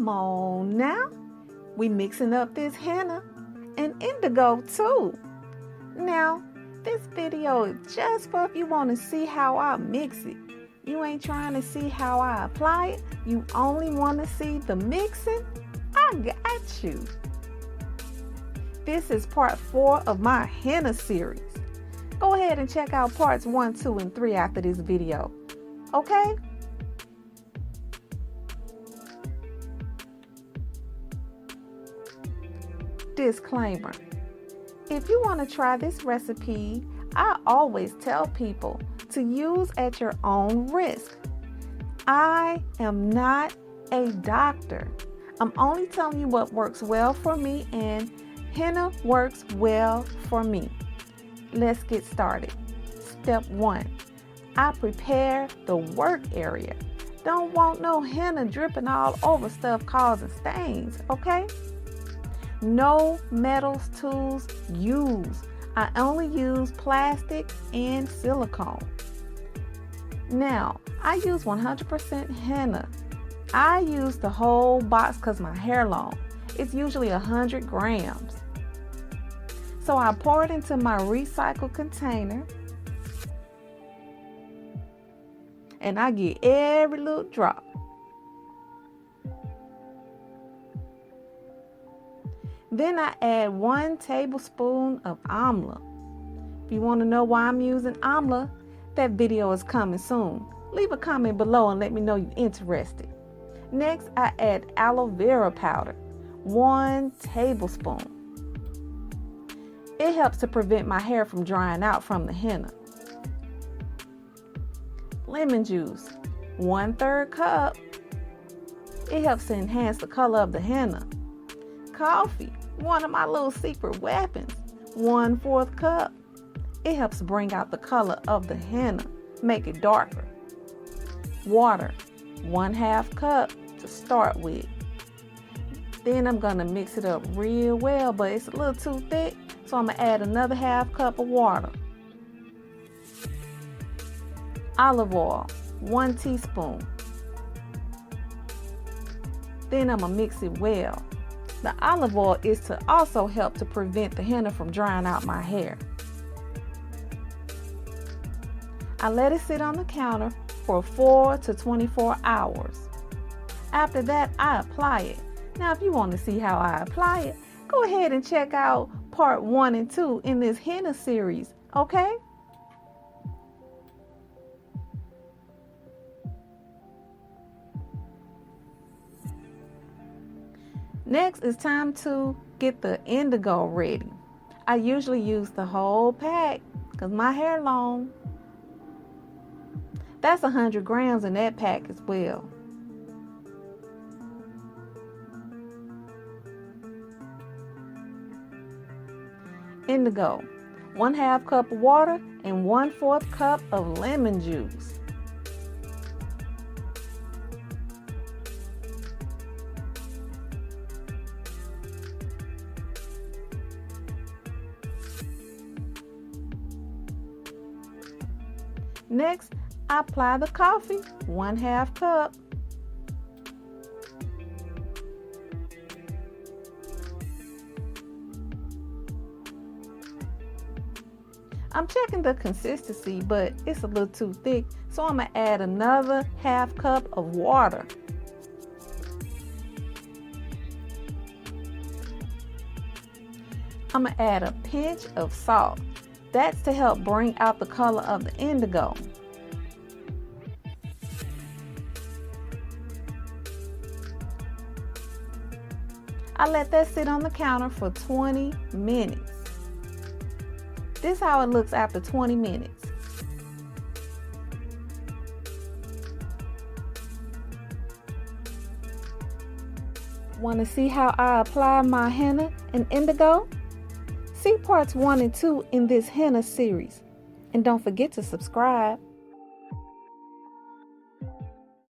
Come on now. We mixing up this henna and indigo too. Now, this video is just for if you want to see how I mix it. You ain't trying to see how I apply it. You only want to see the mixing. I got you. This is part 4 of my henna series. Go ahead and check out parts 1, 2, and 3 after this video. Okay? Disclaimer. If you want to try this recipe, I always tell people to use at your own risk. I am not a doctor. I'm only telling you what works well for me, and henna works well for me. Let's get started. Step 1. I prepare the work area. Don't want no henna dripping all over stuff causing stains, okay? No metals tools used. I only use plastic and silicone. Now, I use 100% henna. I use the whole box because my hair long. It's usually 100 grams. So I pour it into my recycled container. And I get every little drop. Then I add 1 tablespoon of amla. If you want to know why I'm using amla, that video is coming soon. Leave a comment below and let me know you're interested. Next, I add aloe vera powder, 1 tablespoon. It helps to prevent my hair from drying out from the henna. Lemon juice, 1/3 cup. It helps to enhance the color of the henna. Coffee, one of my little secret weapons, 1/4 cup. It helps bring out the color of the henna, make it darker. Water, 1/2 cup to start with. Then I'm gonna mix it up real well, but it's a little too thick, so I'm gonna add another 1/2 cup of water. Olive oil, 1 teaspoon. Then I'm gonna mix it well. The olive oil is to also help to prevent the henna from drying out my hair. I let it sit on the counter for 4 to 24 hours. After that, I apply it. Now, if you want to see how I apply it, go ahead and check out part 1 and 2 in this henna series, okay? Next, it's time to get the indigo ready. I usually use the whole pack because my hair long. That's 100 grams in that pack as well. Indigo, 1/2 cup of water and 1/4 cup of lemon juice. Next, I apply the coffee, 1/2 cup. I'm checking the consistency, but it's a little too thick, so I'm gonna add another 1/2 cup of water. I'm gonna add a pinch of salt. That's to help bring out the color of the indigo. I let that sit on the counter for 20 minutes. This is how it looks after 20 minutes. Want to see how I apply my henna and indigo? See parts 1 and 2 in this henna series. And don't forget to subscribe.